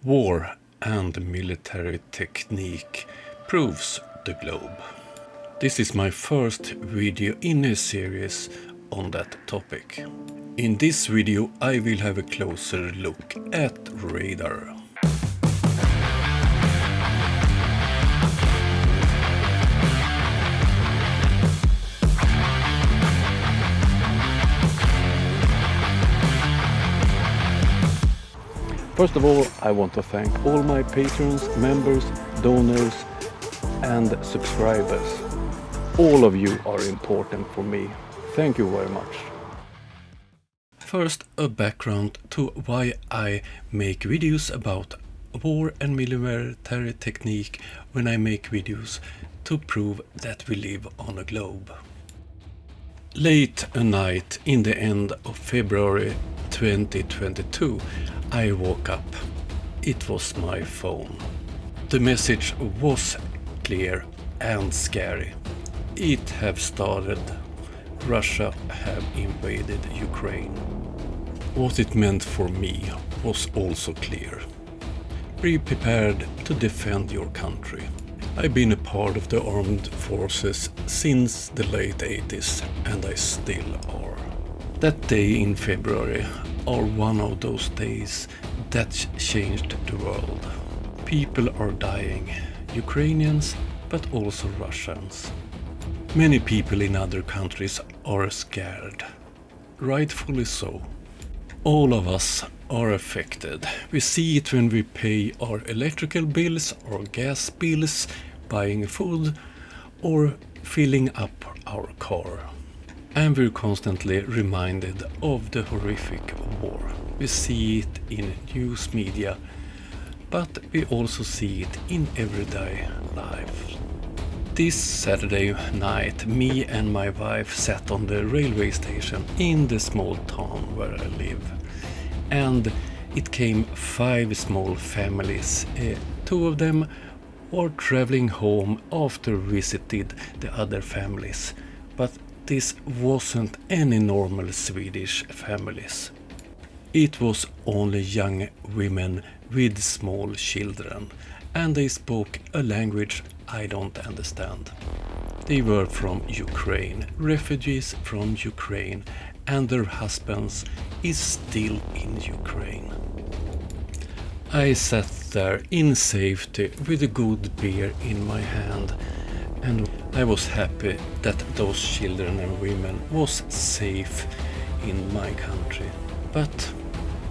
War and military technique proves the globe. This is my first video in a series on that topic. In this video I will have a closer look at radar. First of all, I want to thank all my patrons, members, donors and subscribers. All of you are important for me. Thank you very much. First, a background to why I make videos about war and military technique when I make videos to prove that we live on a globe. Late a night in the end of February 2022, I woke up. It was my phone. The message was clear and scary. It have started. Russia have invaded Ukraine. What it meant for me was also clear. Be prepared to defend your country. I've been a part of the armed forces since the late 80s and I still are. That day in February are one of those days that changed the world. People are dying, Ukrainians but also Russians. Many people in other countries are scared, rightfully so. All of us are affected. We see it when we pay our electrical bills or gas bills, buying food or filling up our car. And we're constantly reminded of the horrific war. We see it in news media, but we also see it in everyday life. This Saturday night, me and my wife sat on the railway station in the small town where I live. And it came 5 small families. 2 of them were traveling home after visited the other families. But this wasn't any normal Swedish families. It was only young women with small children, and they spoke a language I don't understand. They were from Ukraine, refugees from Ukraine, and their husbands is still in Ukraine. I sat there in safety with a good beer in my hand, and I was happy that those children and women was safe in my country. But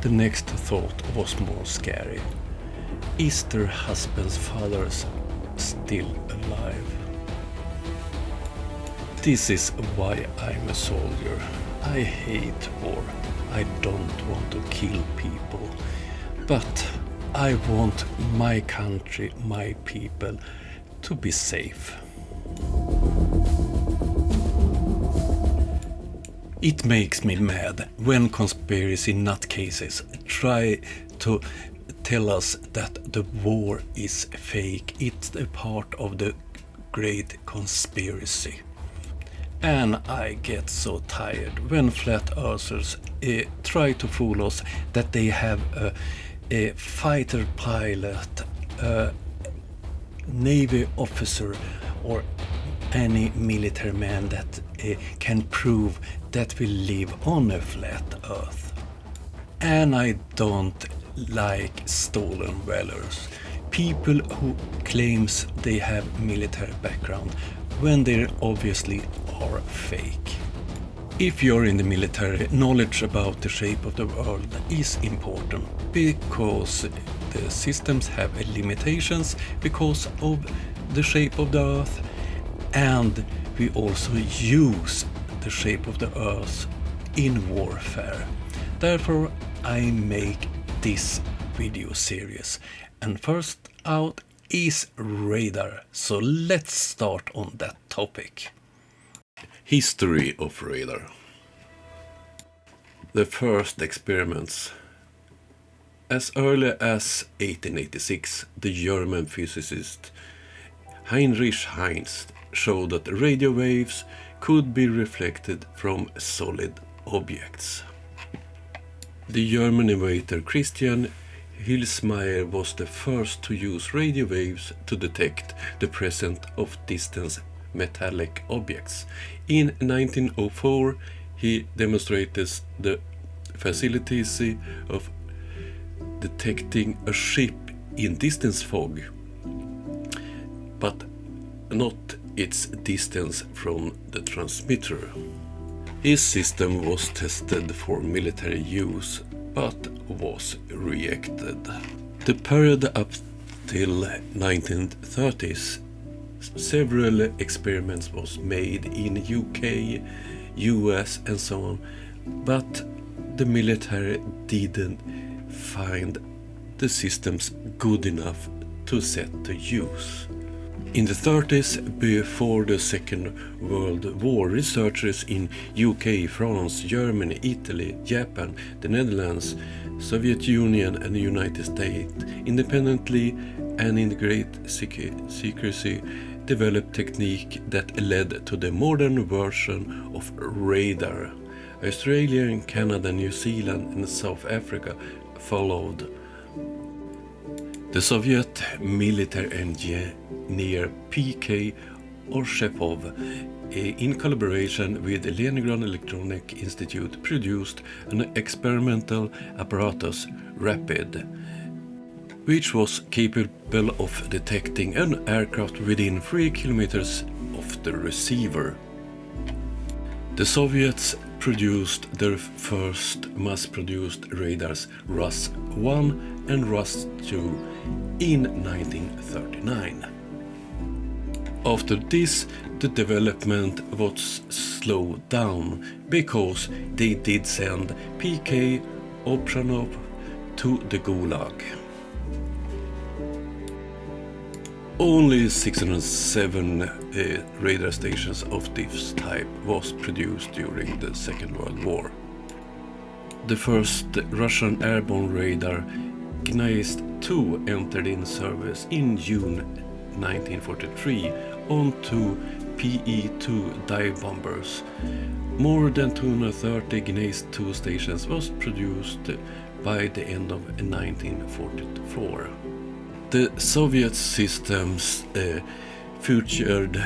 the next thought was more scary. Is their husband's fathers still alive? This is why I'm a soldier. I hate war. I don't want to kill people. But I want my country, my people to be safe. It makes me mad when conspiracy nutcases try to tell us that the war is fake. It's a part of the great conspiracy. And I get so tired when flat earthers try to fool us that they have a fighter pilot, a navy officer or any military man that can prove that we live on a flat earth. And I don't like stolen valors. People who claims they have military background when they obviously are fake. If you're in the military, knowledge about the shape of the world is important because the systems have limitations because of the shape of the earth, and we also use the shape of the earth in warfare. Therefore, I make this video series, and first out is radar. So let's start on that topic. History of radar. The first experiments. As early as 1886, the German physicist Heinrich Heinz showed that radio waves could be reflected from solid objects. The German inventor Christian Hillsmeyer was the first to use radio waves to detect the presence of distant metallic objects. In 1904, he demonstrated the facilities of detecting a ship in distance fog, but not its distance from the transmitter. His system was tested for military use, but was rejected. The period up till 1930s, several experiments was made in UK, US and so on, but the military didn't find the systems good enough to set to use. In the 30s, before the Second World War, researchers in UK, France, Germany, Italy, Japan, the Netherlands, Soviet Union and the United States independently and in great secrecy developed technique that led to the modern version of radar. Australia, Canada, New Zealand and South Africa followed. The Soviet military engineer P.K. Orshepov, in collaboration with the Leningrad Electronic Institute, produced an experimental apparatus, Rapid, which was capable of detecting an aircraft within 3 kilometers of the receiver. The Soviets produced their first mass-produced radars, Rus-1 and Rus-2, in 1939. After this, the development was slowed down because they did send P.K. Opshanov to the Gulag. Only 607 radar stations of this type was produced during the Second World War. The first Russian airborne radar, Gneist-2, entered in service in June 1943 on 2 PE-2 dive bombers. More than 230 Gneist-2 stations was produced by the end of 1944. The Soviet systems featured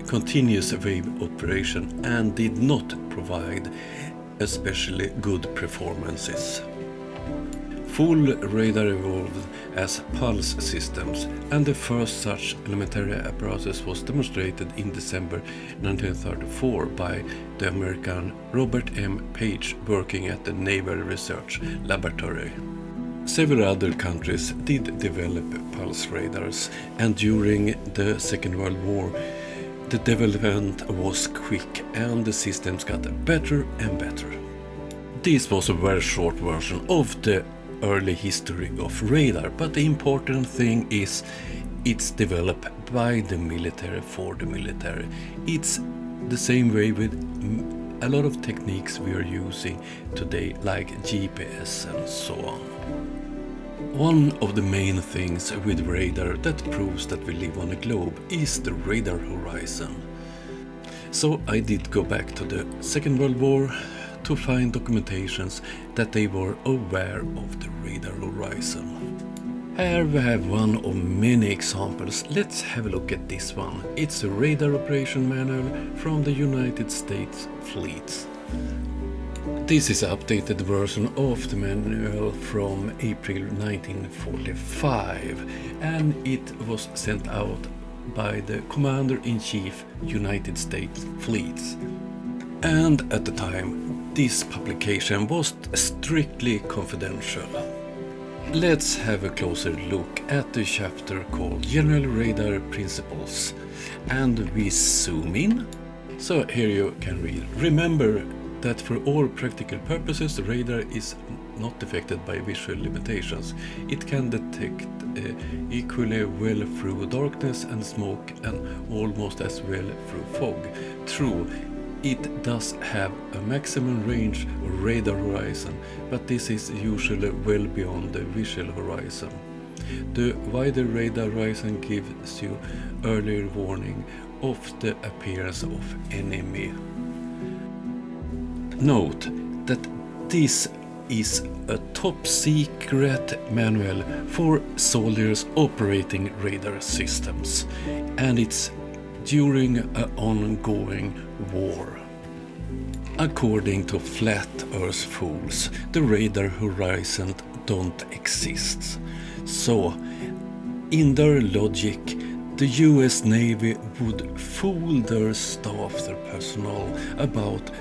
continuous wave operation and did not provide especially good performances. Full radar evolved as pulse systems, and the first such elementary apparatus was demonstrated in December 1934 by the American Robert M. Page, working at the Naval Research Laboratory. Several other countries did develop pulse radars, and during the Second World War the development was quick and the systems got better and better. This was a very short version of the early history of radar, but the important thing is it's developed by the military for the military. It's the same way with a lot of techniques we are using today, like GPS and so on. One of the main things with radar that proves that we live on a globe is the radar horizon. So I did go back to the Second World War to find documentations that they were aware of the radar horizon. Here we have one of many examples. Let's have a look at this one. It's a radar operation manual from the United States fleets. This is an updated version of the manual from April 1945, and it was sent out by the Commander-in-Chief United States Fleets. And at the time, this publication was strictly confidential. Let's have a closer look at the chapter called General Radar Principles, and we zoom in. So here you can read. Remember that for all practical purposes the radar is not affected by visual limitations. It can detect equally well through darkness and smoke and almost as well through fog. True, it does have a maximum range of radar horizon, but this is usually well beyond the visual horizon. The wider radar horizon gives you earlier warning of the appearance of enemy. Note that this is a top secret manual for soldiers operating radar systems, and it's during an ongoing war. According to flat earth fools, the radar horizon don't exist. So, in their logic, the US Navy would fool their staff, their personnel, about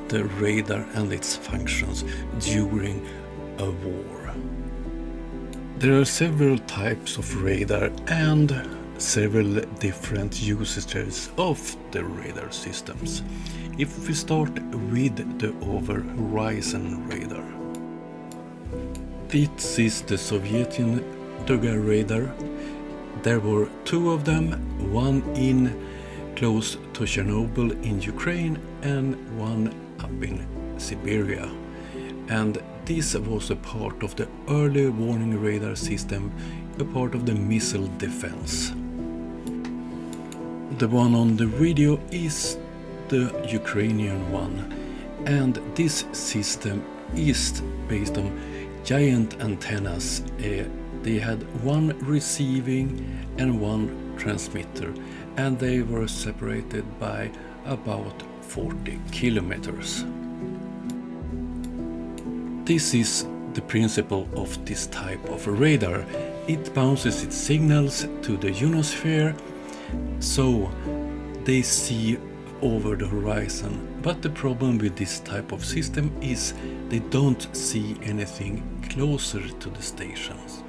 the radar and its functions during a war. There are several types of radar and several different usages of the radar systems. If we start with the over-horizon radar. This is the Soviet Duga radar. There were two of them, one in close to Chernobyl in Ukraine and one up in Siberia. And this was a part of the early warning radar system, a part of the missile defense. The one on the video is the Ukrainian one, and this system is based on giant antennas. They had one receiving and one transmitter, and they were separated by about 40 kilometers. This is the principle of this type of radar. It bounces its signals to the ionosphere, so they see over the horizon. But the problem with this type of system is they don't see anything closer to the stations.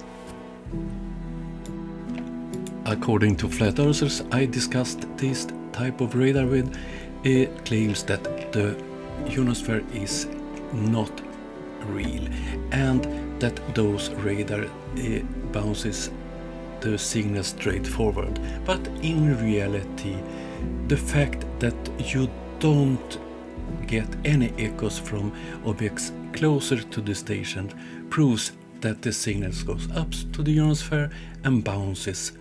According to flat earthers I discussed this type of radar with, it claims that the ionosphere is not real and that those radar bounces the signal straight forward. But in reality, the fact that you don't get any echoes from objects closer to the station proves that the signal goes up to the ionosphere and bounces.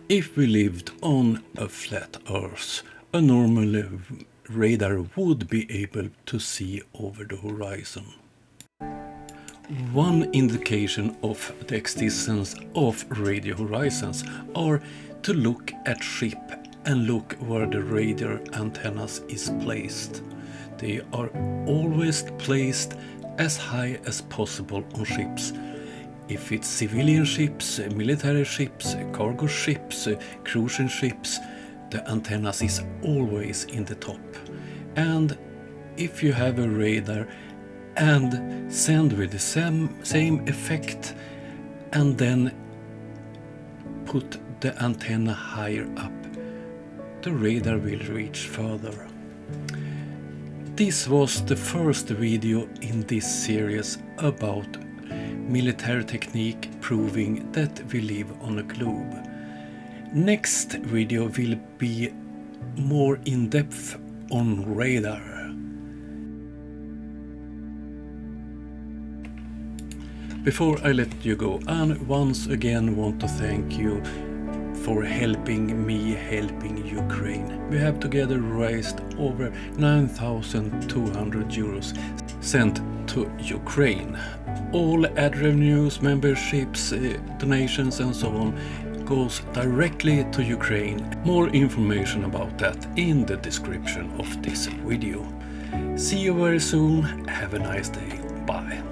If we lived on a flat Earth, a normal radar would be able to see over the horizon. One indication of the existence of radio horizons are to look at ship and look where the radar antennas is placed. They are always placed as high as possible on ships. If it's civilian ships, military ships, cargo ships, cruising ships, the antennas is always in the top. And if you have a radar and send with the same effect and then put the antenna higher up, the radar will reach further. This was the first video in this series about military technique proving that we live on a globe. Next video will be more in depth on radar. Before I let you go, and once again want to thank you for helping me helping Ukraine. We have together raised over 9,200 euros sent to Ukraine. All ad revenues, memberships, donations and so on goes directly to Ukraine. More information about that in the description of this video. See you very soon. Have a nice day. Bye.